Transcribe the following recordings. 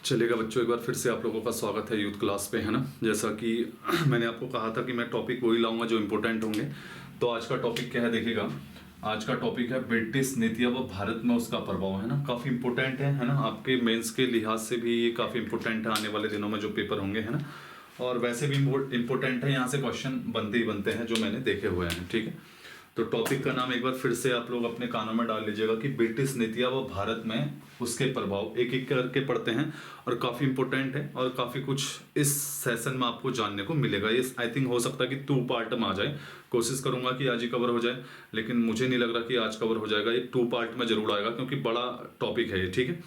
चलेगा बच्चों, एक बार फिर से आप लोगों का स्वागत है यूथ क्लास पे, है ना। जैसा कि मैंने आपको कहा था कि मैं टॉपिक वही लाऊंगा जो इम्पोर्टेंट होंगे। तो आज का टॉपिक क्या है, देखिएगा। आज का टॉपिक है ब्रिटिश नीतियाँ व भारत में उसका प्रभाव, है ना। काफ़ी इंपॉर्टेंट है ना। आपके मेंस के लिहाज से भी ये काफ़ी इंपॉर्टेंट है, आने वाले दिनों में जो पेपर होंगे, है ना। और वैसे भी इम्पोर्टेंट है, यहाँ से क्वेश्चन बनते ही बनते हैं जो मैंने देखे हुए हैं, ठीक है। तो टॉपिक का नाम एक बार फिर से आप लोग अपने कानों में डाल लीजिएगा कि ब्रिटिश नीतियाँ व भारत में उसके प्रभाव। एक एक करके पढ़ते हैं और काफ़ी इंपॉर्टेंट है और काफ़ी कुछ इस सेशन में आपको जानने को मिलेगा। ये आई थिंक हो सकता है कि 2 पार्ट में आ जाए। कोशिश करूंगा कि आज ही कवर हो जाए, लेकिन मुझे नहीं लग रहा कि आज कवर हो जाएगा। ये 2 पार्ट में जरूर आएगा क्योंकि बड़ा टॉपिक है ये, ठीक है।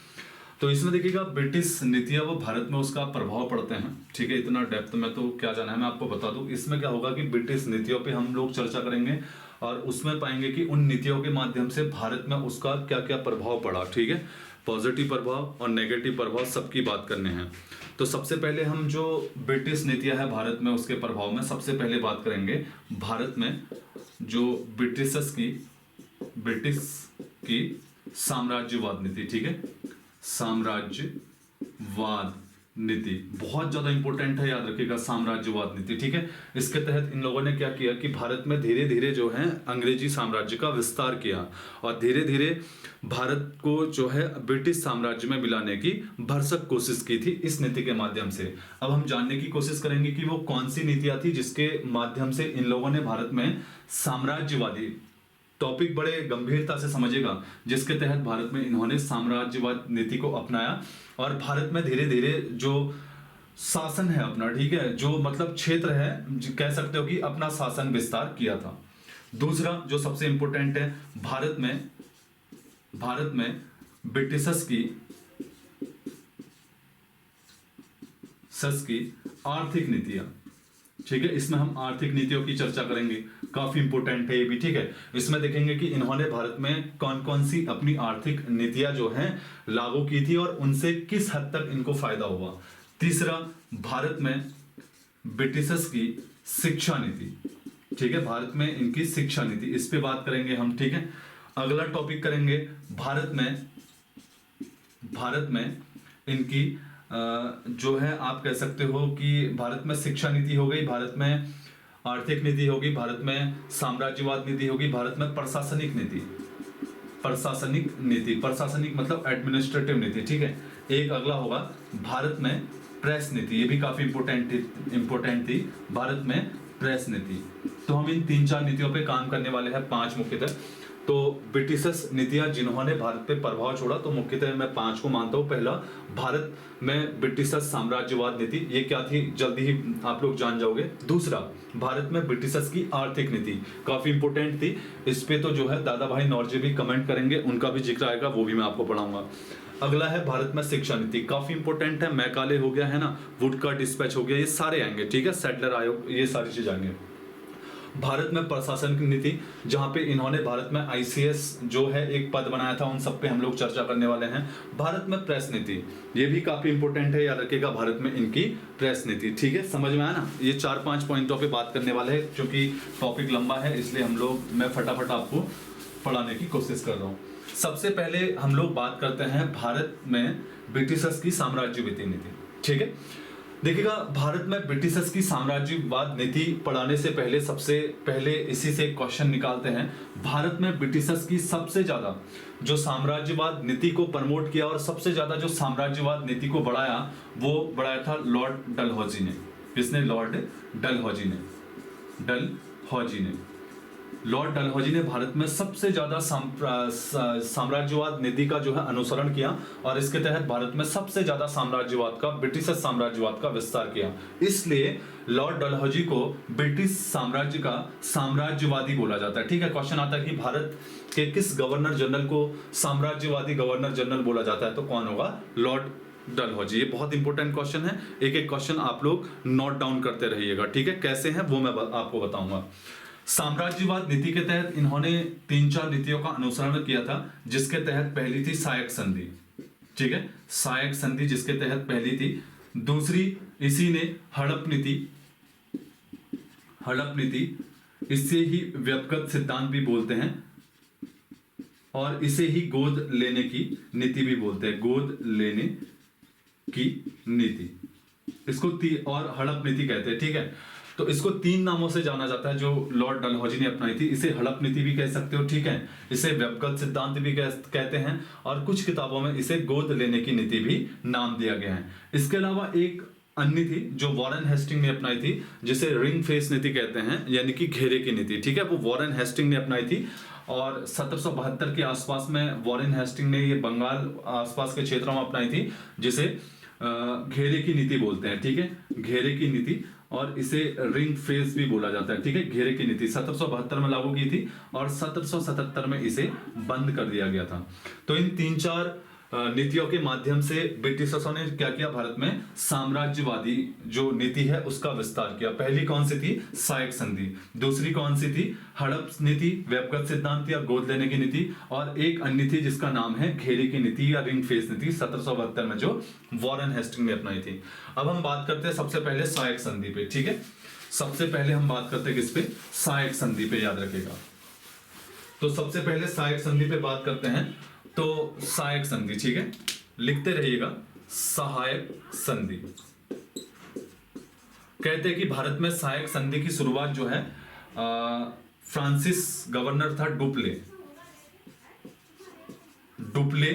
तो इसमें देखिएगा ब्रिटिश नीतियाँ वो भारत में उसका प्रभाव पड़ते हैं, ठीक है। इतना डेप्थ में तो क्या जाना है, मैं आपको बता दूं। इसमें क्या होगा कि ब्रिटिश नीतियों पे हम लोग चर्चा करेंगे और उसमें पाएंगे कि उन नीतियों के माध्यम से भारत में उसका क्या क्या प्रभाव पड़ा, ठीक है। पॉजिटिव प्रभाव और नेगेटिव प्रभाव सबकी बात करने हैं। तो सबसे पहले हम जो ब्रिटिश नीतियां है भारत में उसके प्रभाव में सबसे पहले बात करेंगे। भारत में जो ब्रिटिश की साम्राज्यवाद नीति, ठीक है। साम्राज्यवाद नीति बहुत ज्यादा इंपॉर्टेंट है, याद रखिएगा। साम्राज्यवाद नीति, ठीक है। इसके तहत इन लोगों ने क्या किया कि भारत में धीरे धीरे जो है अंग्रेजी साम्राज्य का विस्तार किया और धीरे धीरे भारत को जो है ब्रिटिश साम्राज्य में मिलाने की भरसक कोशिश की थी इस नीति के माध्यम से। अब हम जानने की कोशिश करेंगे कि वो कौन सी नीतियां थी जिसके माध्यम से इन लोगों ने भारत में साम्राज्यवादी, टॉपिक बड़े गंभीरता से समझेगा, जिसके तहत भारत में इन्होंने साम्राज्यवाद नीति को अपनाया और भारत में धीरे धीरे जो शासन है अपना, ठीक है, जो मतलब क्षेत्र है, कह सकते हो कि अपना शासन विस्तार किया था। दूसरा जो सबसे इंपॉर्टेंट है, भारत में ब्रिटिशर्स की आर्थिक नीतियां, ठीक है। इसमें हम आर्थिक नीतियों की चर्चा करेंगे, काफी इंपोर्टेंट है ये भी, ठीक है। इसमें देखेंगे कि इन्होंने भारत में कौन कौन सी अपनी आर्थिक नीतियां जो हैं लागू की थी और उनसे किस हद तक इनको फायदा हुआ। तीसरा, भारत में ब्रिटिशर्स की शिक्षा नीति, ठीक है। भारत में इनकी शिक्षा नीति, इस पे बात करेंगे हम, ठीक है। अगला टॉपिक करेंगे भारत में इनकी जो है, आप कह सकते हो कि भारत में शिक्षा नीति हो गई, भारत में आर्थिक नीति होगी, भारत में साम्राज्यवाद नीति होगी, भारत में प्रशासनिक मतलब एडमिनिस्ट्रेटिव नीति, ठीक है। एक अगला होगा भारत में प्रेस नीति, ये भी काफी इंपोर्टेंट थी, भारत में प्रेस नीति। तो हम इन 3-4 नीतियों पे काम करने वाले हैं, 5 मुख्यतः। तो ब्रिटिशर्स नीतियां जिन्होंने भारत पे प्रभाव छोड़ा, तो मुख्यतः मैं 5 को मानता हूं। पहला, भारत में ब्रिटिशर्स साम्राज्यवाद नीति, ये क्या थी जल्दी ही आप लोग जान जाओगे। दूसरा, भारत में ब्रिटिशर्स की आर्थिक नीति, काफी इंपोर्टेंट थी। इस पे तो जो है दादा भाई नौरजी भी कमेंट करेंगे, उनका भी जिक्र आएगा, वो भी मैं आपको पढ़ाऊंगा। अगला है भारत में शिक्षा नीति, काफी इंपोर्टेंट है। मैकाले हो गया, है ना, वुड का डिस्पैच हो गया, ये सारे आएंगे, ठीक है। सेटलर आयोग, ये सारी चीज आएंगे। भारत में प्रशासन की नीति, जहां पे इन्होंने भारत में आईसीएस जो है एक पद बनाया था, उन सब पे हम लोग चर्चा करने वाले हैं। भारत में प्रेस नीति, ये भी काफी इंपॉर्टेंट है, याद रखिएगा। भारत में इनकी प्रेस नीति, ठीक है। समझ में आया ना। ये 4-5 पॉइंटों पे बात करने वाले हैं, क्योंकि टॉपिक लंबा है, इसलिए मैं फटाफट आपको पढ़ाने की कोशिश कर रहा हूँ। सबसे पहले हम लोग बात करते हैं भारत में ब्रिटिशर्स की साम्राज्यवादी नीति, ठीक है। देखिएगा, भारत में ब्रिटिशर्स की साम्राज्यवाद नीति पढ़ाने से पहले सबसे पहले इसी से एक क्वेश्चन निकालते हैं। भारत में ब्रिटिशर्स की सबसे ज्यादा जो साम्राज्यवाद नीति को प्रमोट किया और सबसे ज्यादा जो साम्राज्यवाद नीति को बढ़ाया, वो बढ़ाया था लॉर्ड डलहौजी ने। किसने? लॉर्ड डलहौजी ने भारत में सबसे ज्यादा साम्राज्यवाद नीति का जो है अनुसरण किया और इसके तहत भारत में सबसे ज्यादा ब्रिटिश साम्राज्यवाद का विस्तार किया। इसलिए लॉर्ड डलहौजी को ब्रिटिश साम्राज्य का साम्राज्यवादी बोला जाता है, ठीक है। क्वेश्चन आता है कि भारत के किस गवर्नर जनरल को साम्राज्यवादी गवर्नर जनरल बोला जाता है, तो कौन होगा? लॉर्ड डलहौजी। ये बहुत इंपॉर्टेंट क्वेश्चन है, एक एक क्वेश्चन आप लोग नोट डाउन करते रहिएगा, ठीक है। कैसे हैं वो मैं आपको बताऊंगा। साम्राज्यवाद नीति के तहत इन्होंने 3-4 नीतियों का अनुसरण किया था, जिसके तहत पहली थी सायक संधि, ठीक है। सायक संधि जिसके तहत पहली थी। दूसरी इसी ने हड़प नीति, इससे ही व्यक्तिगत सिद्धांत भी बोलते हैं और इसे ही गोद लेने की नीति भी बोलते हैं। गोद लेने की नीति, इसको और हड़प नीति कहते हैं, ठीक है। तो इसको 3 नामों से जाना जाता है जो लॉर्ड डलहौजी ने अपनाई थी। इसे हड़प नीति भी कह सकते हो, ठीक है, इसे व्यवगत सिद्धांत भी कहते हैं, और कुछ किताबों में इसे गोद लेने की नीति भी नाम दिया गया है। इसके अलावा एक अन्य थी जो वॉरेन हेस्टिंग ने अपनाई थी, जिसे रिंग फेस नीति कहते हैं, यानी कि घेरे की नीति, ठीक है, वो वॉरेन हेस्टिंग ने अपनाई थी। और 1772 के आसपास में वॉरेन हेस्टिंग ने ये बंगाल आसपास के क्षेत्रों में अपनाई थी, जिसे घेरे की नीति बोलते हैं, ठीक है, घेरे की नीति, और इसे रिंग फेस भी बोला जाता है, ठीक है। घेरे की नीति 1772 में लागू की थी और 1777 में इसे बंद कर दिया गया था। तो इन 3-4 नीतियों के माध्यम से ब्रिटिशर्सों ने क्या किया, भारत में साम्राज्यवादी जो नीति है उसका विस्तार किया। पहली कौन सी थी, सायक संधि, दूसरी कौन सी थी, हड़प नीति, व्यवगत सिद्धांत या गोद लेने की नीति, और एक अन्य थी जिसका नाम है घेरे की नीति या रिंग फेस नीति, 1772 में जो वॉरेन हेस्टिंग ने अपनाई थी। अब हम बात करते हैं सबसे पहले सायक संधि पे, ठीक है। सबसे पहले हम बात करते हैं किस पे, सायक संधि पे, याद रखेगा। तो सबसे पहले सायक संधि पे बात करते हैं। तो सहायक संधि, ठीक है, लिखते रहिएगा, सहायक संधि। कहते हैं कि भारत में सहायक संधि की शुरुआत जो है फ्रांसिस गवर्नर था डुप्ले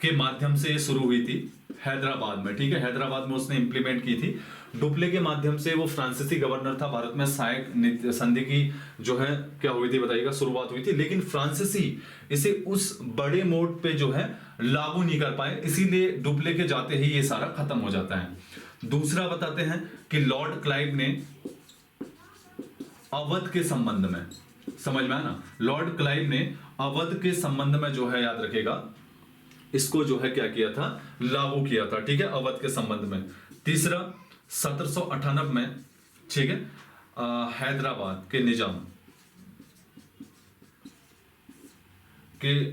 के माध्यम से ये शुरू हुई थी हैदराबाद में, ठीक है, हैदराबाद में उसने इंप्लीमेंट की थी। डुप्ले के माध्यम से, वो फ्रांसीसी गवर्नर था, भारत में सहायक संधि की जो है क्या हुई थी बताइएगा, शुरुआत हुई थी। लेकिन फ्रांसीसी इसे उस बड़े मोड पे जो है लागू नहीं कर पाए, इसीलिए डुप्ले के जाते ही ये सारा खत्म हो जाता है। दूसरा बताते हैं कि लॉर्ड क्लाइव ने अवध के संबंध में, समझ में आया ना, लॉर्ड क्लाइव ने अवध के संबंध में जो है, याद रखेगा, इसको जो है क्या किया था, लागू किया था, ठीक है, अवध के संबंध में। तीसरा 1798 में, ठीक है, हैदराबाद के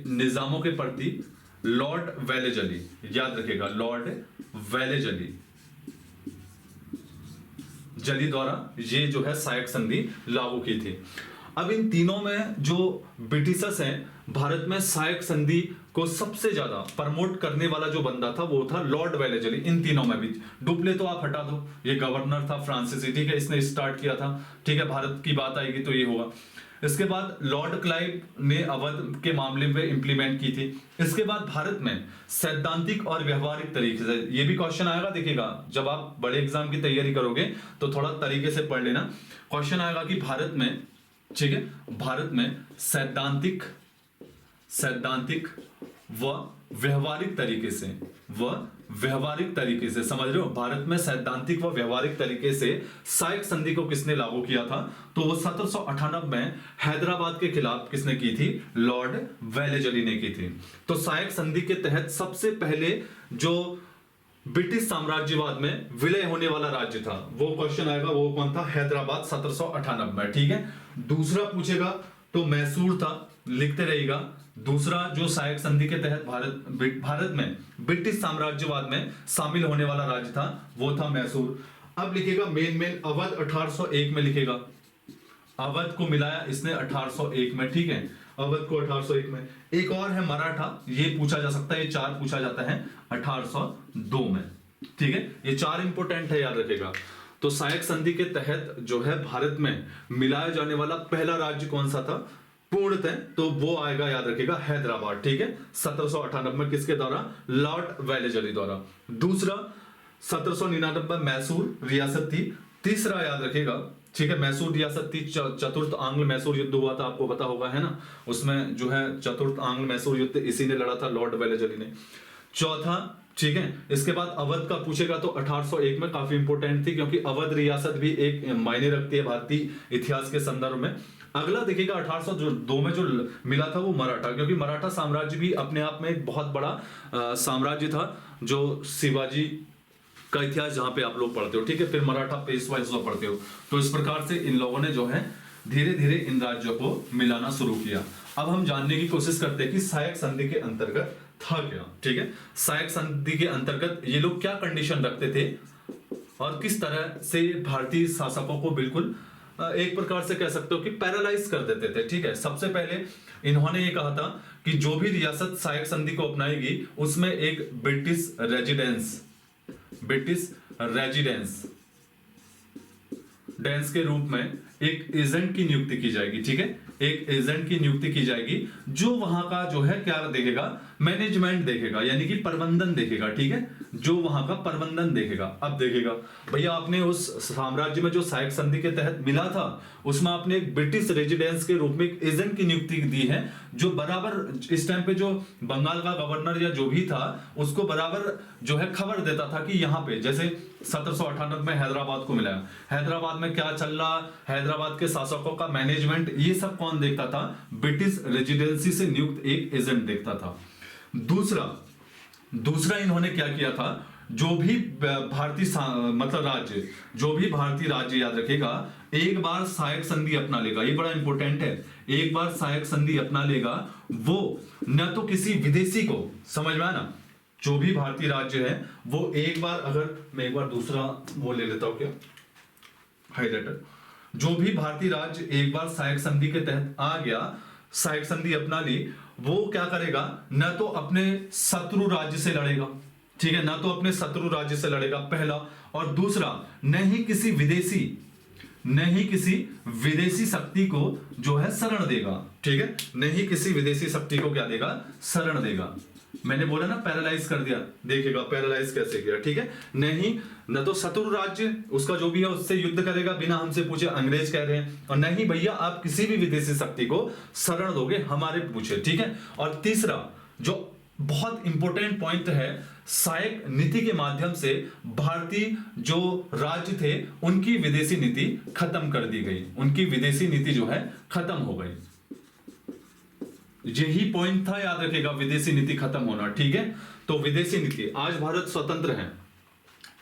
निजामों के प्रति लॉर्ड वेलेजली, याद रखेगा, लॉर्ड वेलेजली द्वारा ये जो है सहायक संधि लागू की थी। अब इन तीनों में जो ब्रिटिशर्स हैं, भारत में सहायक संधि को सबसे ज्यादा प्रमोट करने वाला जो बंदा था वो था लॉर्ड वेलेजली। इन तीनों में भी, डुप्ले तो आप हटा दो, ये गवर्नर था फ्रांसीसी, ठीक है, इसने स्टार्ट किया था, ठीक है, भारत की बात आएगी तो ये होगा। इसके बाद लॉर्ड क्लाइव ने अवध के मामले में इंप्लीमेंट की थी। इसके बाद भारत में सैद्धांतिक और व्यवहारिक तरीके से, ये भी क्वेश्चन आएगा, देखिएगा, जब आप बड़े एग्जाम की तैयारी करोगे तो थोड़ा तरीके से पढ़ लेना। क्वेश्चन आएगा कि भारत में, ठीक है, भारत में सैद्धांतिक व व्यवहारिक तरीके से, समझ रहे हो, भारत में सैद्धांतिक व व्यवहारिक तरीके से सहायक संधि को किसने लागू किया था, तो वो 1798 में हैदराबाद के खिलाफ किसने की थी, लॉर्ड वेलेजली ने की थी। तो सहायक संधि के तहत सबसे पहले जो ब्रिटिश साम्राज्यवाद में विलय होने वाला राज्य था, वो क्वेश्चन आएगा, वो कौन था, हैदराबाद, 1798 में, ठीक है। दूसरा पूछेगा तो मैसूर था, लिखते रहेगा। दूसरा जो सहायक संधि के तहत भारत में ब्रिटिश साम्राज्यवाद में शामिल होने वाला राज्य था वो था मैसूर। अब लिखेगा मेन अवध 1801 में, लिखेगा अवध को मिलाया इसने 1801 में, ठीक है, अवध को 1801 में। एक और है मराठा, ये पूछा जा सकता है, ये 4 पूछा जाता है 1802 में, ठीक है, ये 4 इंपोर्टेंट है, याद रखेगा। तो सहायक संधि के तहत जो है भारत में मिलाया जाने वाला पहला राज्य कौन सा था पूर्णतः, तो वो आएगा, याद रखेगा, हैदराबाद, ठीक है, 1798 में, किसके द्वारा, लॉर्ड वेलेजली द्वारा। दूसरा 1799 में मैसूर रियासत थी। तीसरा याद रखेगा, ठीक है, मैसूर रियासत थी। चतुर्थ आंग्ल मैसूर युद्ध हुआ था, आपको पता होगा, है ना, उसमें जो है चतुर्थ आंग्ल मैसूर युद्ध इसी ने लड़ा था, लॉर्ड वेलेजली ने। चौथा, ठीक है, इसके बाद अवध का पूछेगा तो 1801 में, काफी इंपोर्टेंट थी क्योंकि अवध रियासत भी एक मायने रखती है भारतीय इतिहास के संदर्भ में। अगला देखिएगा 1802 में जो मिला था वो मराठा, क्योंकि मराठा साम्राज्य भी अपने आप में एक बहुत बड़ा साम्राज्य था, जो शिवाजी का इतिहास जहां पे आप लोग पढ़ते हो, ठीक है, फिर मराठा पेशवा पढ़ते हो। तो इस प्रकार से इन लोगों ने जो है धीरे धीरे इन राज्यों को मिलाना शुरू किया। अब हम जानने की कोशिश करते हैं कि सहायक संधि के अंतर्गत था क्या, ठीक है, सहायक संधि के अंतर्गत ये लोग क्या कंडीशन रखते थे और किस तरह से भारतीय शासकों को बिल्कुल एक प्रकार से कह सकते हो कि पैरालाइज कर देते थे, ठीक है। सबसे पहले इन्होंने ये कहा था कि जो भी रियासत सहायक संधि को अपनाएगी उसमें एक British residence British residence dense के रूप में एक एजेंट की नियुक्ति की जाएगी, ठीक है, एक एजेंट की नियुक्ति की जाएगी जो वहां का जो है क्या देखेगा, मैनेजमेंट देखेगा, यानी कि प्रबंधन देखेगा, ठीक है, जो वहां का प्रबंधन देखेगा। अब देखेगा भैया आपने उस साम्राज्य में जो साइक संधि के तहत मिला था उसमें आपने एक ब्रिटिश रेजिडेंस के रूप में एक एजेंट की नियुक्ति दी है जो बराबर इस टाइम पे जो बंगाल का गवर्नर या जो भी था उसको बराबर जो है खबर देता था कि यहाँ पे जैसे 1798 में हैदराबाद को मिला, हैदराबाद में क्या चल रहा, हैदराबाद के शासकों का मैनेजमेंट, ये सब कौन देखता था, ब्रिटिश रेजिडेंसी से नियुक्त एक एजेंट देखता था। दूसरा इन्होंने क्या किया था, जो भी भारतीय मतलब राज्य, जो भी भारतीय राज्य याद रखेगा एक बार सहायक संधि अपना लेगा, ये बड़ा इंपॉर्टेंट है, एक बार सहायक संधि अपना लेगा वो न तो किसी विदेशी को, समझ में आया ना, जो भी भारतीय राज्य है वो एक बार, अगर मैं एक बार दूसरा वो ले लेता हूं क्या हाइलाइटर, जो भी भारतीय राज्य एक बार सहायक संधि के तहत आ गया, सहायक संधि अपना ली, वो क्या करेगा, न तो अपने शत्रु राज्य से लड़ेगा, ठीक है, ना तो अपने शत्रु राज्य से लड़ेगा पहला, और दूसरा नहीं किसी विदेशी शक्ति को जो है शरण देगा, ठीक है, नहीं किसी विदेशी शक्ति को क्या देगा, शरण देगा। मैंने बोला ना पैरालाइज कर दिया, देखिएगा पैरालाइज कैसे किया, ठीक है, नहीं न तो शत्रु राज्य उसका जो भी है उससे युद्ध करेगा बिना हमसे पूछे, अंग्रेज कह रहे हैं, और नहीं भैया आप किसी भी विदेशी शक्ति को शरण दोगे हमारे पूछे, ठीक है। और तीसरा जो बहुत इंपॉर्टेंट पॉइंट है, सहायक नीति के माध्यम से भारतीय जो राज्य थे उनकी विदेशी नीति खत्म कर दी गई, उनकी विदेशी नीति जो है खत्म हो गई, यही पॉइंट था, याद रखेगा, विदेशी नीति खत्म होना, ठीक है। तो विदेशी नीति, आज भारत स्वतंत्र है,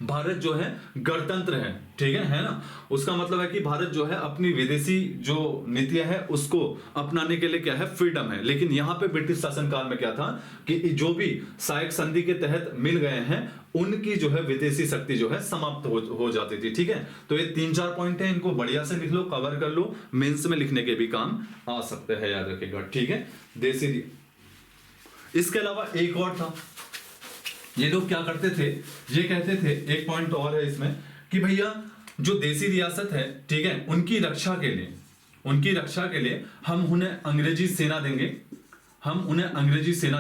भारत जो है गणतंत्र है, ठीक है ना, उसका मतलब है कि भारत जो है अपनी विदेशी जो नीतियां है उसको अपनाने के लिए क्या है, फ्रीडम है। लेकिन यहाँ पे ब्रिटिश शासनकाल में क्या था कि जो भी सहायक संधि के तहत मिल गए हैं उनकी जो है विदेशी शक्ति जो है समाप्त हो जाती थी, ठीक है। तो ये 3-4 पॉइंट है, इनको बढ़िया से लिख लो, कवर कर लो, मेंस में लिखने के भी काम आ सकते हैं, याद रखेगा, ठीक है। देसी, इसके अलावा एक और था, ये लोग क्या करते थे, ये कहते थे, एक पॉइंट और है इसमें कि भैया जो देसी रियासत है, ठीक है, उनकी रक्षा के लिए हम उन्हें अंग्रेजी सेना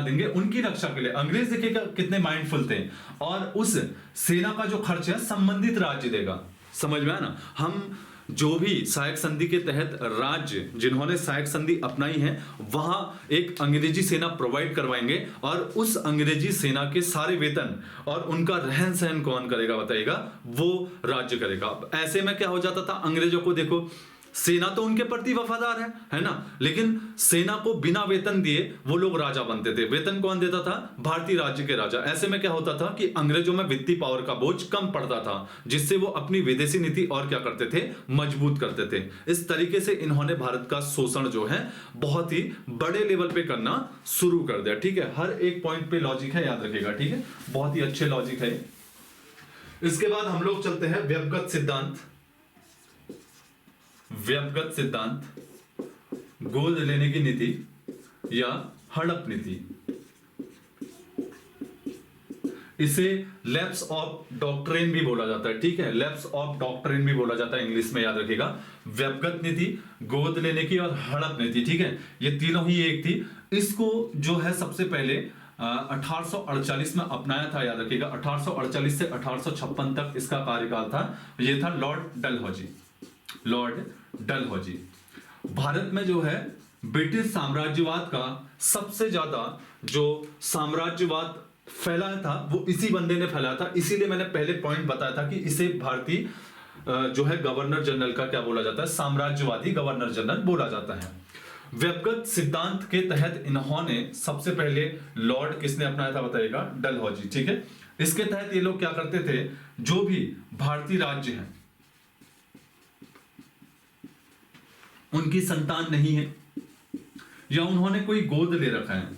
देंगे, उनकी रक्षा के लिए। अंग्रेज देखिएगा कितने माइंडफुल थे, और उस सेना का जो खर्च है संबंधित राज्य देगा, समझ में आया ना। हम जो भी सहायक संधि के तहत राज्य जिन्होंने सहायक संधि अपनाई है वहां एक अंग्रेजी सेना प्रोवाइड करवाएंगे, और उस अंग्रेजी सेना के सारे वेतन और उनका रहन सहन कौन करेगा बताइएगा, वो राज्य करेगा। ऐसे में क्या हो जाता था, अंग्रेजों को देखो सेना तो उनके प्रति वफादार है ना, लेकिन सेना को बिना वेतन दिए वो लोग राजा बनते थे। वेतन कौन देता था, भारतीय राज्य के राजा। ऐसे में क्या होता था कि अंग्रेजों में वित्तीय पावर का बोझ कम पड़ता था, जिससे वो अपनी विदेशी नीति और क्या करते थे, मजबूत करते थे। इस तरीके से इन्होंने भारत का शोषण जो है बहुत ही बड़े लेवल पे करना शुरू कर दिया, ठीक है। हर एक पॉइंट पे लॉजिक है, याद रखिएगा, ठीक है, बहुत ही अच्छे लॉजिक है। इसके बाद हम लोग चलते हैं व्यक्तिगत सिद्धांत, गोद लेने की नीति या हड़प नीति। इसे लैप्स ऑफ डॉक्ट्रिन भी बोला जाता है, ठीक है, लैप्स ऑफ डॉक्ट्रिन भी बोला जाता है इंग्लिश में, याद रखिएगा। व्यक्तिगत नीति, गोद लेने की और हड़प नीति, ठीक है, ये तीनों ही एक थी। इसको जो है सबसे पहले 1848 में अपनाया था, याद रखिएगा। 1848 से 1856 तक इसका कार्यकाल था। ये था लॉर्ड डलहौजी। भारत में जो है ब्रिटिश साम्राज्यवाद का सबसे ज्यादा जो साम्राज्यवाद फैलाया था वो इसी बंदे ने फैलाया था। इसीलिए मैंने पहले पॉइंट बताया था कि इसे भारतीय जो है गवर्नर जनरल का क्या बोला जाता है, साम्राज्यवादी गवर्नर जनरल बोला जाता है। व्यक्तिगत सिद्धांत के तहत इन्होंने सबसे पहले लॉर्ड किसने अपनाया था बताइएगा, डलहौजी, ठीक है। इसके तहत ये लोग क्या करते थे, जो भी भारतीय राज्य हैं उनकी संतान नहीं है, या उन्होंने कोई गोद ले रखा है,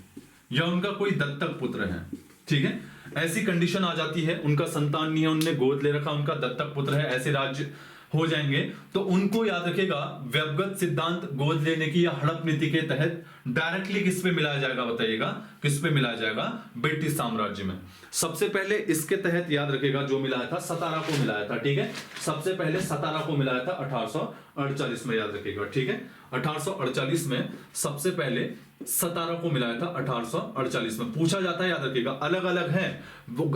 या उनका कोई दत्तक पुत्र है, ठीक है, ऐसी कंडीशन आ जाती है, उनका संतान नहीं है, उनने गोद ले रखा, उनका दत्तक पुत्र है, ऐसे राज्य हो जाएंगे तो उनको याद रखेगा व्यवगत सिद्धांत गोद लेने की या हड़प नीति के तहत डायरेक्टली किस पे मिलाया जाएगा, बताइएगा किस पे मिलाया जाएगा, ब्रिटिश साम्राज्य में। सबसे पहले इसके तहत याद रखेगा जो मिलाया था सतारा को मिलाया था, ठीक है, सबसे पहले सतारा को मिलाया था 1848 में, याद रखेगा, ठीक है, 1848 में सबसे पहले सतारा को मिलाया था 1848 में। पूछा जाता है, याद रखिएगा, अलग अलग है,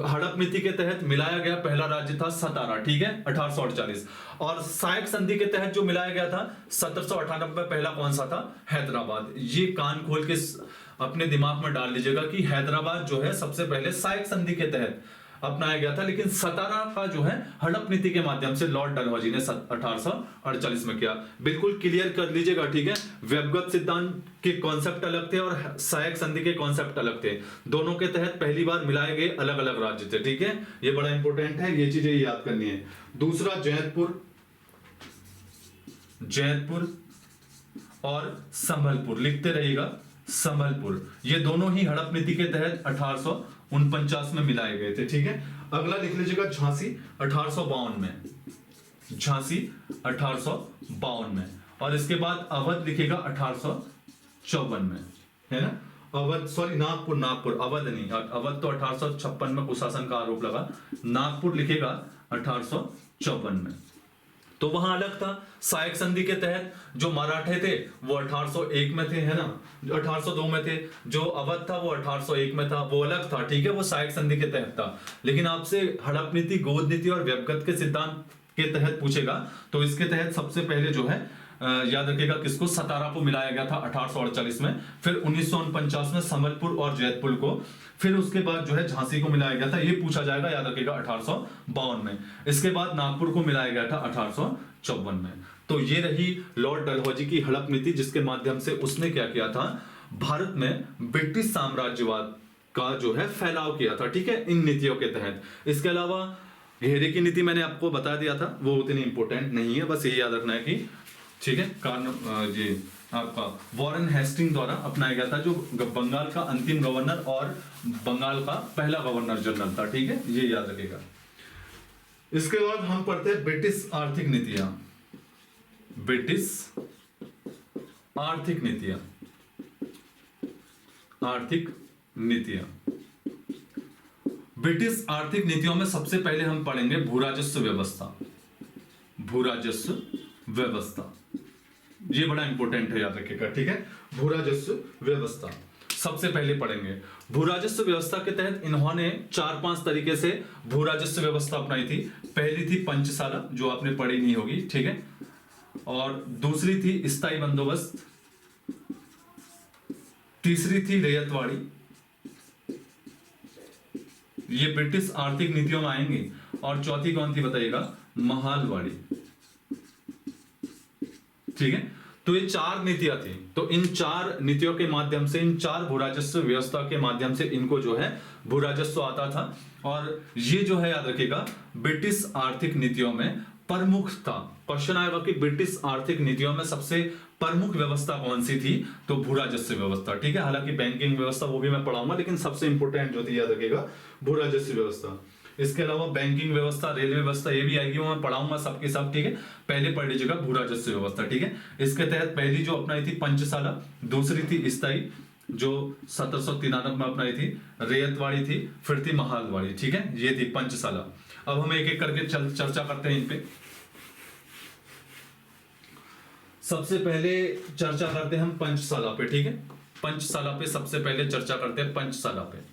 हड़प नीति के तहत मिलाया गया पहला राज्य था सतारा, ठीक है, 1848, और साइक संधि के तहत जो मिलाया गया था 1798 में पहला कौन सा था, हैदराबाद। ये कान खोल के अपने दिमाग में डाल लीजिएगा कि हैदराबाद जो है सबसे पहले साइक संधि के तहत अपनाया गया था, लेकिन सतारा का जो है हड़प नीति के माध्यम से लॉर्ड डलहौजी ने 1848 में किया। बिल्कुल क्लियर कर लीजिएगा, ठीक है, व्यवगत सिद्धांत के कॉन्सेप्ट अलग थे और सहायक संधि के कॉन्सेप्ट अलग थे, दोनों के तहत पहली बार मिलाए गए अलग अलग राज्य थे, ठीक है, ये बड़ा इंपॉर्टेंट है, ये चीजें याद करनी है। दूसरा जैतपुर और संभलपुर, लिखते रहिएगा, संभलपुर, ये दोनों ही हड़प नीति के तहत 1849 में मिलाए गए थे, ठीक है। अगला लिख लीजिएगा झांसी 1852 में, झांसी 1852 में, और इसके बाद अवध लिखेगा 1854 में, है ना, अवध, सॉरी नागपुर, अवध नहीं, अवध तो 1856 में कुशासन का आरोप लगा, नागपुर लिखेगा 1854 में। तो वहां अलग था, सहायक संधि के तहत जो मराठे थे वो 1801 में थे, है ना, 1802 में थे, जो अवध था वो 1801 में था, वो अलग था, ठीक है, वो सहायक संधि के तहत था। लेकिन आपसे हड़प नीति, गोद नीति और व्यवगत के सिद्धांत के तहत पूछेगा तो इसके तहत सबसे पहले जो है याद रखिएगा किसको, सतारा को मिलाया गया था 1848 में, फिर 1949 में संबलपुर और जैतपुर को, फिर उसके बाद जो है झांसी को मिलाया गया था, ये पूछा जाएगा, याद रखिएगा 1852 में, इसके बाद नागपुर को मिलाया गया था 1854 में। तो ये रही लॉर्ड डलहौजी की हड़प नीति, जिसके माध्यम से उसने क्या किया था, भारत में ब्रिटिश साम्राज्यवाद का जो है फैलाव किया था, ठीक है, इन नीतियों के तहत। इसके अलावा घेरे की नीति मैंने आपको बता दिया था, वो उतनी इंपॉर्टेंट नहीं है, बस ये याद रखना है कि, ठीक है, कारण ये आपका वॉरेन हेस्टिंग द्वारा अपनाया गया था, जो बंगाल का अंतिम गवर्नर और बंगाल का पहला गवर्नर जनरल था, ठीक है, ये याद रखिएगा। इसके बाद हम पढ़ते हैं ब्रिटिश आर्थिक नीतियां, ब्रिटिश आर्थिक नीतियां, आर्थिक नीतियां। ब्रिटिश आर्थिक नीतियों में सबसे पहले हम पढ़ेंगे भूराजस्व व्यवस्था, भूराजस्व व्यवस्था, ये बड़ा इंपॉर्टेंट है, याद रखिएगा, ठीक है, भूराजस्व व्यवस्था सबसे पहले पढ़ेंगे। भूराजस्व व्यवस्था के तहत इन्होंने 4-5 तरीके से भूराजस्व व्यवस्था अपनाई थी। पहली थी पंचशाला, जो आपने पढ़ी नहीं होगी, ठीक है, और दूसरी थी स्थायी बंदोबस्त, तीसरी थी रैयतवाड़ी, ये ब्रिटिश आर्थिक नीतियों में आएंगी, और चौथी कौन थी बताइएगा, महालवाड़ी, ठीक है। तो ये 4 नीतियां थी, तो इन 4 नीतियों के माध्यम से, इन 4 भूराजस्व व्यवस्था के माध्यम से इनको जो है भूराजस्व आता था, और ये जो है याद रखिएगा ब्रिटिश आर्थिक नीतियों में प्रमुख था। क्वेश्चन आएगा कि ब्रिटिश आर्थिक नीतियों में सबसे प्रमुख व्यवस्था कौन सी थी, तो भूराजस्व व्यवस्था, ठीक है, हालांकि बैंकिंग व्यवस्था वो भी मैं पढ़ाऊंगा, लेकिन सबसे इंपॉर्टेंट जो थी याद रखिएगा भूराजस्व व्यवस्था। इसके अलावा बैंकिंग व्यवस्था, रेलवे व्यवस्था, ये भी आएगी, वो मैं पढ़ाऊंगा सबके सब, ठीक है, पहले पढ़ लीजिएगा भूराजस्व व्यवस्था, ठीक है। इसके तहत पहली जो अपनाई थी पंचशाला, दूसरी थी स्थायी जो 1793 में अपनाई थी, रैयतवाड़ी थी, फिर थी महालवाड़ी, ठीक है, ये थी पंचशाला। अब हम एक एक करके चर्चा करते हैं इन पे। सबसे पहले चर्चा करते हैं हम पंचशाला पे, ठीक है, पंचशाला पे सबसे पहले चर्चा करते हैं पंचशाला पे।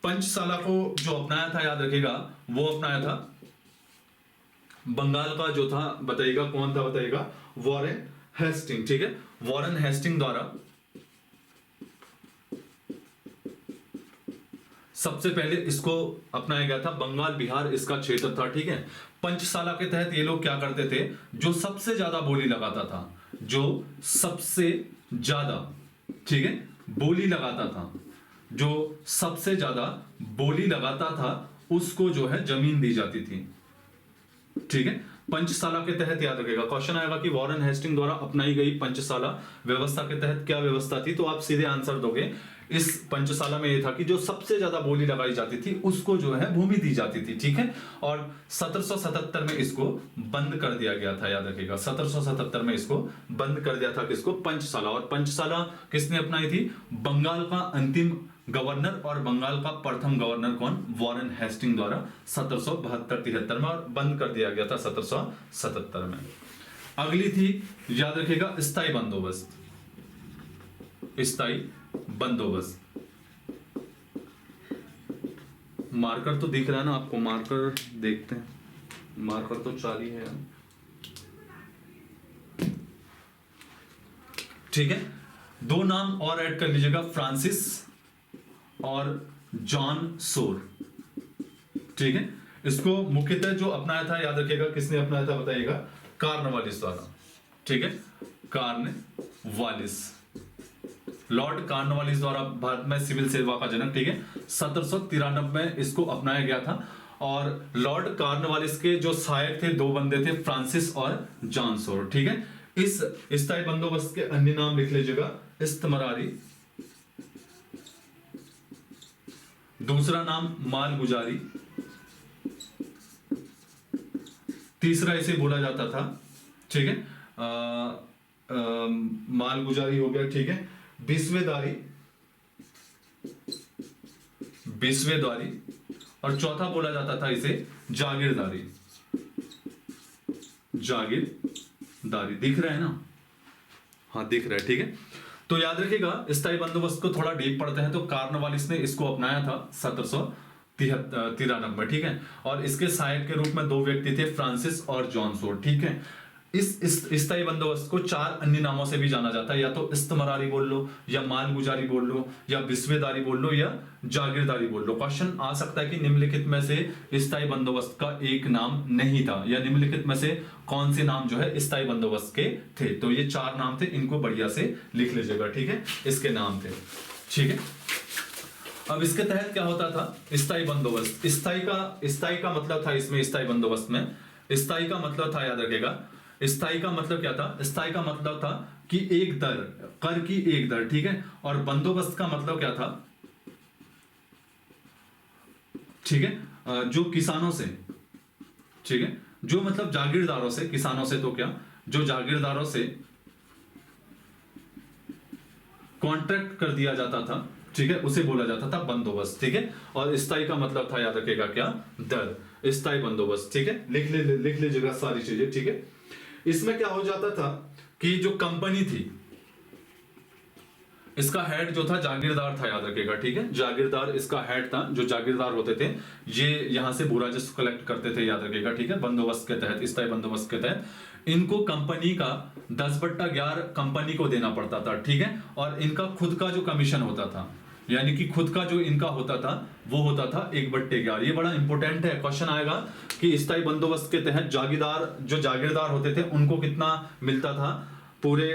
पंचशाला को जो अपनाया था याद रखिएगा, वो अपनाया था बंगाल का जो था, बताइएगा कौन था, बताइएगा वॉरेन हेस्टिंग, ठीक है, वॉरेन हेस्टिंग द्वारा सबसे पहले इसको अपनाया गया था। बंगाल बिहार इसका क्षेत्र था, ठीक है। पंचशाला के तहत ये लोग क्या करते थे, जो सबसे ज्यादा बोली लगाता था, जो सबसे ज्यादा, ठीक है, बोली लगाता था, जो सबसे ज्यादा बोली लगाता था, उसको जो है जमीन दी जाती थी, ठीक है। पंचशाला के तहत याद रखेगा, क्वेश्चन आएगा कि वॉरेन हेस्टिंग द्वारा अपनाई गई पंचशाला व्यवस्था के तहत क्या व्यवस्था थी, तो आप सीधे आंसर दोगे इस पंचशाला में ये था कि जो सबसे ज्यादा बोली लगाई जाती थी उसको जो है भूमि दी जाती थी, ठीक है। और 1777 में इसको बंद कर दिया गया था, याद रखिएगा 1777 में इसको बंद कर दिया था, किसको, पंचशाला। और पंचशाला किसने अपनाई थी, बंगाल का अंतिम गवर्नर और बंगाल का प्रथम गवर्नर कौन, वॉरेन हेस्टिंग द्वारा 1772-73 में, और बंद कर दिया गया था 1777 में। अगली थी, याद रखिएगा, स्थायी बंदोबस्त। स्थायी बंदोबस्त, मार्कर तो दिख रहा है ना आपको, मार्कर देखते हैं, मार्कर तो चालू है, ठीक है। दो नाम और ऐड कर लीजिएगा, फ्रांसिस और जॉन सोर, ठीक है। इसको मुख्यतः जो अपनाया था, याद रखिएगा, किसने अपनाया था बताइएगा, कार्नवालिस द्वारा, ठीक है, कार्नवालिस, लॉर्ड कार्नवालिस द्वारा भारत में सिविल सेवा का जनक, ठीक है। 1793 में इसको अपनाया गया था। और लॉर्ड कार्नवालिस के जो सहायक थे, दो बंदे थे, फ्रांसिस और जॉन सोर, ठीक है। इस स्थायी बंदोबस्त के अन्य नाम लिख लीजिएगा, इस्तमरारी, दूसरा नाम मालगुजारी, तीसरा इसे बोला जाता था, ठीक है, मालगुजारी हो गया, ठीक है, बिस्वेदारी, बिस्वेदारी, और चौथा बोला जाता था इसे जागीरदारी, जागीरदारी। दिख रहा है ना, हाँ दिख रहा है, ठीक है। तो याद रखिएगा, स्थायी बंदोबस्त को थोड़ा डीप पढ़ते हैं तो कार्नवालिस ने इसको अपनाया था 1793 में, ठीक है। और इसके सहायक के रूप में दो व्यक्ति थे, फ्रांसिस और जॉन सोर, ठीक है। इस स्थायी बंदोबस्त को चार अन्य नामों से भी जाना जाता है, या तो इस्तमरारी बोल लो, या मालगुजारी बोल लो, या बिस्वेदारी बोल लो, या जागीरदारी बोल लो। क्वेश्चन आ सकता है कि निम्नलिखित में से स्थायी बंदोबस्त का एक नाम नहीं था, या निम्नलिखित में से कौन से नाम जो है स्थायी बंदोबस्त के थे। तो ये चार नाम थे, इनको बढ़िया से लिख लीजिएगा, ठीक है, इसके नाम थे, ठीक है। अब इसके तहत क्या होता था, स्थायी बंदोबस्त, स्थायी का मतलब था, इसमें स्थायी बंदोबस्त में स्थायी का मतलब था, याद रखिएगा, स्थायी का मतलब क्या था, स्थायी का मतलब था कि एक दर, कर की एक दर, ठीक है। और बंदोबस्त का मतलब क्या था, ठीक है, जो किसानों से, ठीक है, जो मतलब जागीरदारों से, किसानों से तो क्या, जो जागीरदारों से कॉन्ट्रैक्ट कर दिया जाता था, ठीक है, उसे बोला जाता था बंदोबस्त, ठीक है। और स्थायी का मतलब था, याद रखिएगा, क्या, दर, स्थायी बंदोबस्त, ठीक है। लिख लीजिएगा सारी चीजें, ठीक है। इसमें क्या हो जाता था कि जो कंपनी थी, इसका हेड जो था जागीरदार था, याद रखिएगा, ठीक है, जागीरदार इसका हेड था। जो जागीरदार होते थे ये यहां से भू राजस्व कलेक्ट करते थे, याद रखिएगा, ठीक है, बंदोबस्त के तहत, स्थायी बंदोबस्त के तहत इनको कंपनी का 10/11 कंपनी को देना पड़ता था, ठीक है। और इनका खुद का जो कमीशन होता था, यानी कि खुद का जो इनका होता था वो होता था 1/11। ये बड़ा इंपॉर्टेंट है, क्वेश्चन आएगा कि स्थायी बंदोबस्त के तहत जो जागीरदार होते थे उनको कितना मिलता था पूरे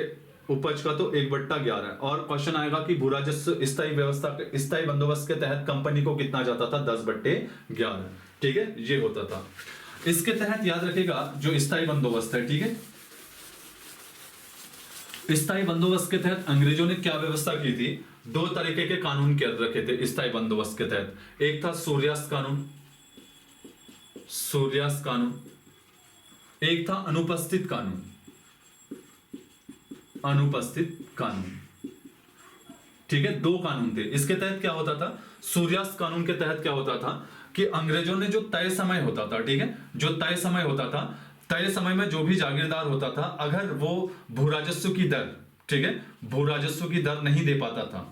उपज का, तो 1/11। और क्वेश्चन आएगा कि भू राजस्व स्थायी बंदोबस्त के तहत कंपनी को कितना जाता था, 10/11, ठीक है, ये होता था। इसके तहत याद रखिएगा, जो स्थायी बंदोबस्त है, ठीक है, स्थायी बंदोबस्त के तहत अंग्रेजों ने क्या व्यवस्था की थी, दो तरीके के कानून के रखे थे स्थायी बंदोबस्त के तहत। एक था सूर्यास्त कानून, सूर्यास्त कानून, एक था अनुपस्थित कानून, अनुपस्थित कानून, ठीक है, दो कानून थे। इसके तहत क्या होता था, सूर्यास्त कानून के तहत क्या होता था कि अंग्रेजों ने जो तय समय होता था, ठीक है, जो तय समय होता था, तय समय में जो भी जागीरदार होता था, अगर वो भू राजस्व की दर, ठीक है, भू राजस्व की दर नहीं दे पाता था,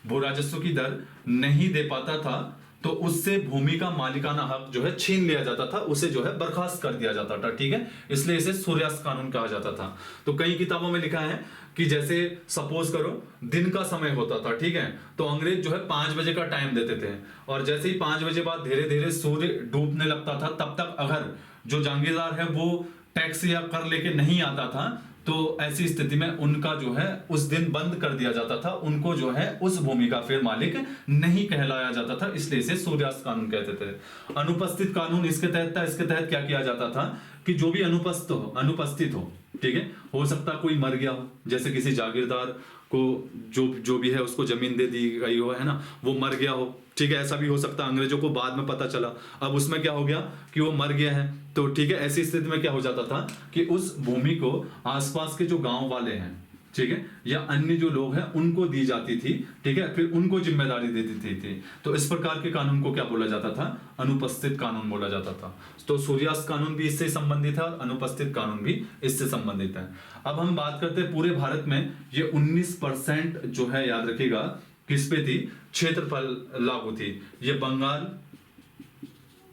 भू राजस्व की दर नहीं दे पाता था, तो उससे भूमि का मालिकाना हक जो है छीन लिया जाता था, उसे जो है बर्खास्त कर दिया जाता था, ठीक है। इसलिए इसे सूर्यास्त कानून कहा जाता था। तो कई किताबों में लिखा है कि जैसे सपोज करो दिन का समय होता था, ठीक है, तो अंग्रेज जो है 5 बजे का टाइम देते थे, और जैसे ही 5 बजे बाद धीरे धीरे सूर्य डूबने लगता था, तब तक अगर जो जागीरदार है वो टैक्स या कर लेके नहीं आता था, तो ऐसी स्थिति में उनका जो है उस दिन बंद कर दिया जाता था, उनको जो है उस भूमि का फिर मालिक नहीं कहलाया जाता था, इसलिए इसे सूर्यास्त कानून कहते थे। अनुपस्थित कानून इसके तहत था। इसके तहत क्या किया जाता था कि जो भी अनुपस्थित हो, ठीक है, हो सकता कोई मर गया हो, जैसे किसी जागीरदार को जो भी है उसको जमीन दे दी गई हो, है ना, वो मर गया हो, ठीक है, ऐसा भी हो सकता है। अंग्रेजों को बाद में पता चला, अब उसमें क्या हो गया कि वो मर गया है, तो ठीक है, ऐसी स्थिति में क्या हो जाता था कि उस भूमि को आसपास के जो गांव वाले हैं, ठीक है, या अन्य जो लोग हैं उनको दी जाती थी, ठीक है, फिर उनको जिम्मेदारी दे देती थी। तो इस प्रकार के कानून को क्या बोला जाता था? अनुपस्थित कानून बोला जाता था। तो सूर्यास्त कानून भी इससे संबंधित है और अनुपस्थित कानून भी इससे संबंधित है। अब हम बात करते हैं पूरे भारत में ये 19% जो है, याद रखिएगा, किस पे थी? क्षेत्रफल लागू थी। ये बंगाल,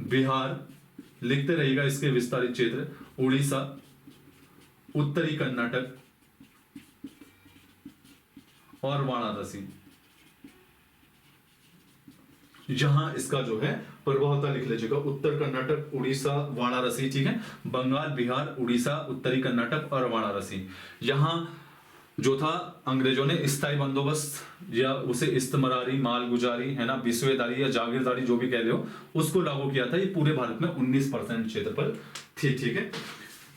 बिहार, लिखते रहिएगा इसके विस्तारित क्षेत्र, उड़ीसा, उत्तरी कर्नाटक और वाराणसी, जहां इसका जो है प्रभाव था, लिख लीजिएगा, उत्तर कर्नाटक, उड़ीसा, वाराणसी, ठीक है, बंगाल, बिहार, उड़ीसा, उत्तरी कर्नाटक और वाराणसी। यहां जो था अंग्रेजों ने स्थायी बंदोबस्त या उसे इस्तमरारी, मालगुजारी, है ना, बिस्वेदारी या जागीरदारी जो भी कह रहे हो, उसको लागू किया था। ये पूरे भारत में 19% क्षेत्रफल थी, ठीक है।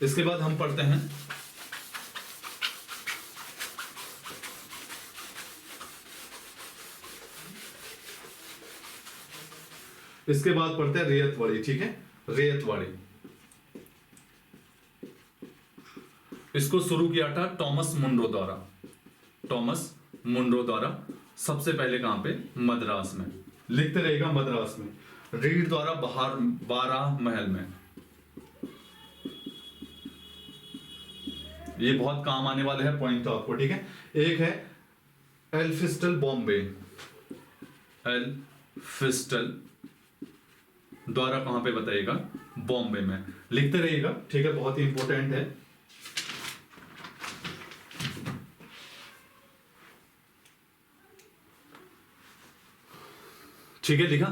इसके बाद हम पढ़ते हैं रेयतवाड़ी, ठीक है, रेयतवाड़ी। इसको शुरू किया था टॉमस मुनरो द्वारा। सबसे पहले कहां पे? मद्रास में, लिखते रहेगा मद्रास में। रीड द्वारा बारह महल में। ये बहुत काम आने वाले हैं पॉइंट तो आपको, ठीक है। एक है एल्फिस्टल बॉम्बे, एल्फिस्टल द्वारा कहां पे बताइएगा? बॉम्बे में, लिखते रहिएगा, ठीक है, बहुत ही इंपॉर्टेंट है। ठीक है, लिखा।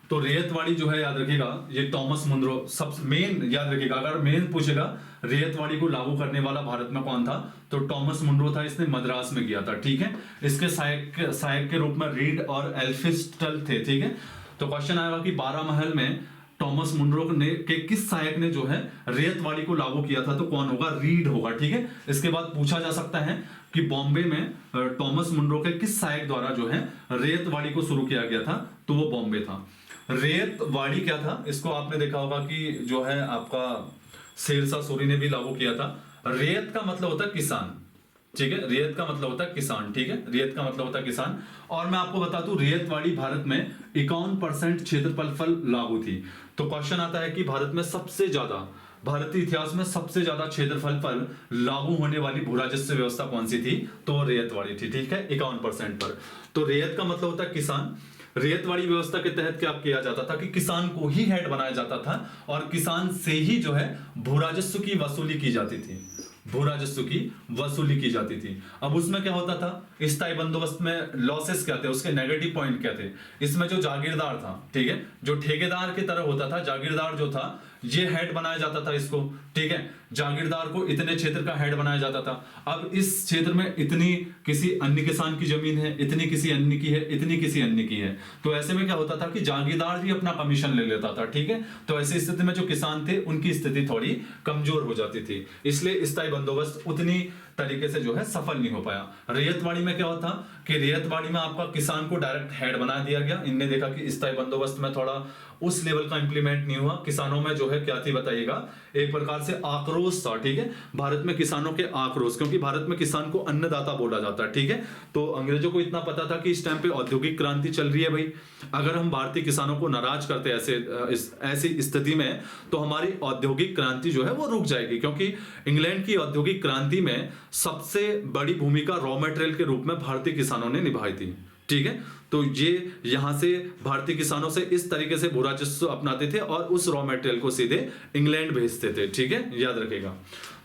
तो रेयतवाड़ी जो है, याद रखिएगा, ये टॉमस मुनरो, सब मेन याद रखिएगा, अगर मेन पूछेगा रेयतवाड़ी को लागू करने वाला भारत में कौन था, तो टॉमस मुनरो था, इसने मद्रास में किया था, ठीक है। इसके सहायक के रूप में रीड और एल्फिस्टल थे, ठीक है। तो क्वेश्चन आएगा कि 12 महल में टॉमस मुनरो ने के किस सहायक ने जो है रेयतवाड़ी को लागू किया था, तो कौन होगा? रीड होगा, ठीक है। इसके बाद पूछा जा सकता है कि बॉम्बे में टॉमस मुनरो के किस सहायक द्वारा जो है रेयतवाड़ी को शुरू किया गया था, तो वो बॉम्बे था। रेयतवाड़ी क्या था? इसको आपने देखा होगा कि जो है आपका शेरशाह सूरी ने भी लागू किया था। रेयत का मतलब होता है किसान, ठीक है, रेयत का मतलब होता है किसान, ठीक है, रेयत का मतलब होता है किसान। और मैं आपको बता दूं, रेयतवाड़ी भारत में 51% क्षेत्रफल लागू थी। तो क्वेश्चन आता है कि भारत में सबसे ज्यादा, भारतीय इतिहास में सबसे ज्यादा क्षेत्रफल पर लागू होने वाली भू राजस्व व्यवस्था कौन सी थी, तो रेयतवाड़ी थी, ठीक है, 51% पर। तो रेयत का मतलब होता है किसान। रेयतवाड़ी व्यवस्था के तहत क्या किया जाता था कि किसान को ही हेड बनाया जाता था और किसान से ही जो है भू राजस्व की वसूली की जाती थी, भू राजस्व की वसूली की जाती थी। अब उसमें क्या होता था? स्थायी बंदोबस्त में लॉसेस क्या थे, उसके नेगेटिव पॉइंट क्या थे? इसमें जो जागीरदार था, ठीक है, जो ठेकेदार की तरह होता था, जागीरदार जो था ये हेड बनाया जाता था इसको, ठीक है, जागीरदार को इतने क्षेत्र का हेड बनाया जाता था। अब इस क्षेत्र में इतनी किसी अन्य किसान की जमीन है, इतनी किसी अन्य की है, इतनी किसी अन्य की है, तो ऐसे में क्या होता था कि जागीरदार भी अपना कमीशन ले लेता था, ठीक है। तो ऐसी स्थिति में जो किसान थे उनकी स्थिति थोड़ी कमजोर हो जाती थी, इसलिए स्थायी बंदोबस्त उतनी तरीके से जो है सफल नहीं हो पाया। रेयतवाड़ी में क्या होता कि रेयतवाड़ी में आपका किसान को डायरेक्ट हेड बना दिया गया। इनने देखा कि स्थायी बंदोबस्त में थोड़ा उस लेवल का इंप्लीमेंट नहीं हुआ, किसानों में जो है क्या थी बताइएगा, एक प्रकार से आक्रोश था, ठीक है, भारत में किसानों के आक्रोश, क्योंकि भारत में किसान को अन्नदाता बोला जाता है, ठीक है। तो अंग्रेजों को इतना पता था कि इस टाइम पे औद्योगिक क्रांति चल रही है भाई, अगर हम भारतीय किसानों को नाराज करते ऐसी स्थिति में, तो हमारी औद्योगिक क्रांति जो है वो रुक जाएगी, क्योंकि इंग्लैंड की औद्योगिक क्रांति में सबसे बड़ी भूमिका रॉ मटेरियल के रूप में भारतीय किसानों ने निभाई थी, ठीक है। तो ये यहां से भारतीय किसानों से इस तरीके से भू राजस्व अपनाते थे और उस रॉ मटेरियल को सीधे इंग्लैंड भेजते थे, ठीक है, याद रखेगा।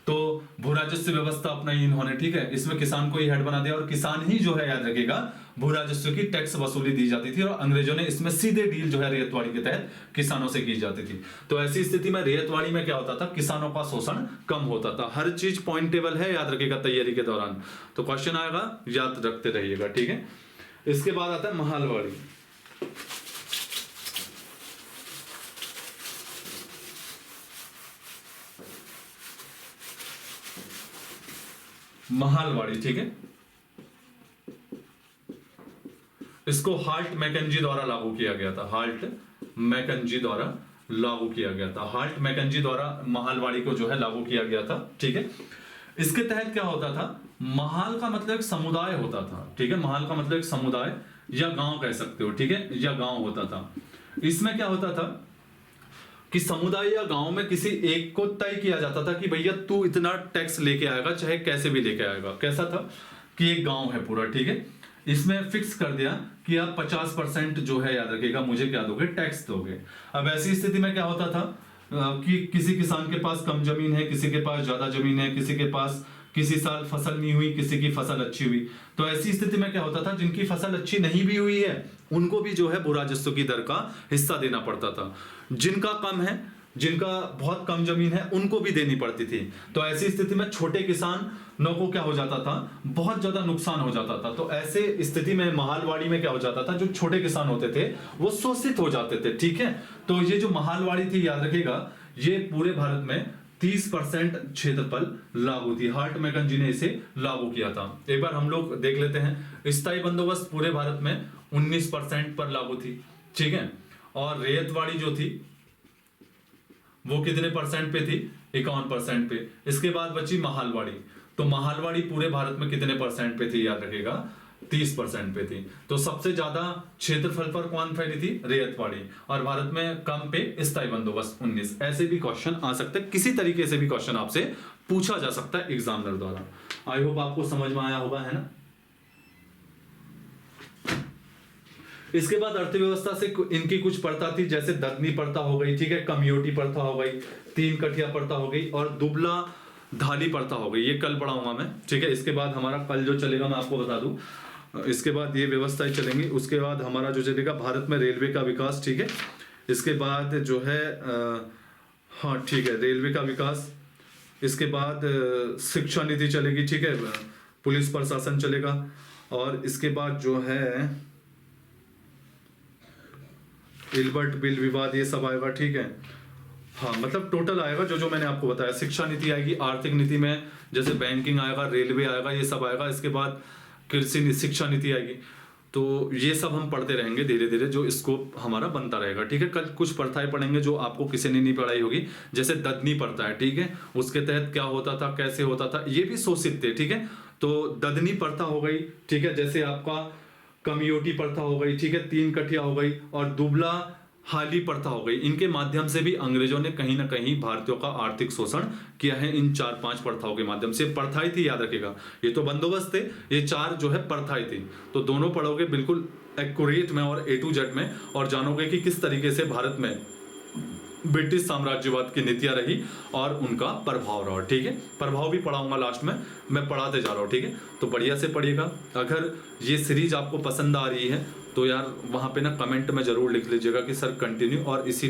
तो भू राजस्व व्यवस्था अपनाई इन्होंने, ठीक है। इसमें किसान को ही हेड बना दिया और किसान ही जो है, याद रखिएगा, भू राजस्व की टैक्स वसूली दी जाती थी और अंग्रेजों ने इसमें सीधे डील जो है रेतवाड़ी के तहत किसानों से की जाती थी। तो ऐसी स्थिति में रेतवाड़ी में क्या होता था, किसानों का शोषण कम होता था। हर चीज पॉइंटेबल है, याद रखिएगा तैयारी के दौरान। तो क्वेश्चन आएगा, याद रखते रहिएगा, ठीक है। इसके बाद आता है महालवाड़ी। महालवाड़ी, ठीक है। इसको हाल्ट मैकेंजी द्वारा लागू किया गया था। हाल्ट मैकेंजी द्वारा लागू किया गया था। हाल्ट मैकेंजी द्वारा महालवाड़ी को जो है लागू किया गया था, ठीक है। इसके तहत क्या होता था, महाल का मतलब एक समुदाय होता था, ठीक है। महाल का मतलब एक समुदाय या गांव कह सकते हो, ठीक है, या गांव होता था। इसमें क्या होता था कि समुदाय या गांव में किसी एक को तय किया जाता था कि भैया तू इतना टैक्स लेके आएगा, चाहे कैसे भी लेके आएगा। कैसा था कि एक गांव है पूरा, ठीक है, इसमें फिक्स कर दिया कि आप 50% जो है, याद रखिएगा, मुझे क्या दोगे, टैक्स दोगे। अब ऐसी स्थिति में क्या होता था कि किसी किसान के पास कम जमीन है, किसी के पास ज्यादा जमीन है, किसी के पास किसी साल फसल नहीं हुई, किसी की फसल अच्छी हुई। तो ऐसी स्थिति में क्या होता था, जिनकी फसल अच्छी नहीं भी हुई है उनको भी जो है भू राजस्व की दर का हिस्सा देना पड़ता था। जिनका कम है, जिनका बहुत कम जमीन है, उनको भी देनी पड़ती थी। तो ऐसी स्थिति में छोटे किसानों को क्या हो जाता था, बहुत ज्यादा नुकसान हो जाता था। तो ऐसे स्थिति में महालवाड़ी में क्या हो जाता था, जो छोटे किसान होते थे वो शोषित हो जाते थे, ठीक है। तो ये जो महालवाड़ी थी, याद रखिएगा, ये पूरे भारत में 30% क्षेत्रफल लागू थी। हाल्ट मैकेंजी ने इसे लागू किया था। एक बार हम लोग देख लेते हैं। स्थायी बंदोबस्त पूरे भारत में 19% पर लागू थी, ठीक है। और रेतवाड़ी जो थी वो कितने परसेंट पे थी, 51% पे। इसके बाद बची महालवाड़ी। तो महालवाड़ी पूरे भारत में कितने परसेंट पे थी, याद रखिएगा, 30% पे थी। तो सबसे ज्यादा क्षेत्रफल पर कौन फैली थी, रेतवाड़ी। और भारत में कम पे स्थायी बंदोबस्त 19। ऐसे भी क्वेश्चन आ सकते हैं, किसी तरीके से भी क्वेश्चन आपसे पूछा जा सकता है एग्जामिनर द्वारा। आई होप आपको समझ में आया होगा, है ना। इसके बाद अर्थव्यवस्था से इनकी कुछ प्रथा थी, जैसे ददनी प्रथा हो गई, ठीक है, कमियोटी प्रथा हो गई, तीन कठिया प्रथा हो गई और दुबला धाली प्रथा हो गई। ये कल पढ़ाऊंगा मैं, ठीक है। इसके बाद हमारा कल जो चलेगा मैं आपको बता दूं, इसके बाद ये व्यवस्थाएं चलेंगी। उसके बाद हमारा जो चलेगा भारत में रेलवे का विकास, ठीक है। इसके बाद जो है हाँ ठीक है, रेलवे का विकास। इसके बाद शिक्षा नीति चलेगी, ठीक है, पुलिस प्रशासन चलेगा। और इसके बाद जो है इल्बर्ट बिल विवाद, ये सब आएगा, ठीक है। हाँ मतलब टोटल आएगा जो जो मैंने आपको बताया। शिक्षा नीति आएगी, आर्थिक नीति में जैसे बैंकिंग आएगा, रेलवे आएगा, ये सब आएगा। इसके बाद कृषि शिक्षा नीति आएगी। तो ये सब हम पढ़ते रहेंगे धीरे धीरे, जो स्कोप हमारा बनता रहेगा, ठीक है। कल कुछ प्रथाएं पढ़ेंगे जो आपको किसी ने नहीं पढ़ाई होगी, जैसे ददनी प्रथा है, ठीक है, उसके तहत क्या होता था, कैसे होता था, ये भी शोषित थे, ठीक है। तो ददनी प्रथा हो गई, ठीक है, जैसे आपका कमियोटी प्रथा हो गई, ठीक है, तीन कठिया हो गई और दुबला हाली प्रथा हो गई। इनके माध्यम से भी अंग्रेजों ने कहीं ना कहीं भारतीयों का आर्थिक शोषण किया है। इन 4-5 प्रथाओं के माध्यम से। प्रथाएं थी, याद रखिएगा, ये तो बंदोबस्त थे, ये 4 जो है प्रथाएं थी। तो दोनों पढ़ोगे बिल्कुल एक्यूरेट में और A to Z में, और जानोगे कि किस तरीके से भारत में ब्रिटिश साम्राज्यवाद की नीतियां रही और उनका प्रभाव रहा, ठीक है। प्रभाव भी पढ़ाऊंगा लास्ट में, मैं पढ़ाते जा रहा हूँ, ठीक है। तो बढ़िया से पढ़िएगा। अगर ये सीरीज आपको पसंद आ रही है तो यार वहाँ पे ना कमेंट में जरूर लिख लीजिएगा कि सर कंटिन्यू और इसी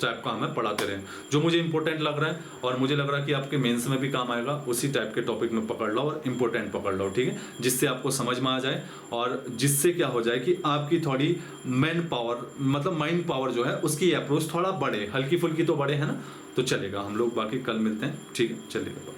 टाइप का हमें पढ़ाते रहें। जो मुझे इंपॉर्टेंट लग रहा है और मुझे लग रहा है कि आपके मेंस में भी काम आएगा, उसी टाइप के टॉपिक में पकड़ लो और इंपॉर्टेंट पकड़ लो, ठीक है, जिससे आपको समझ में आ जाए और जिससे क्या हो जाए कि आपकी थोड़ी मैन पावर, मतलब माइंड पावर जो है उसकी अप्रोच थोड़ा बढ़े। हल्की फुल्की तो बढ़े, है ना। तो चलेगा, हम लोग बाकी कल मिलते हैं, ठीक है, चलिएगा।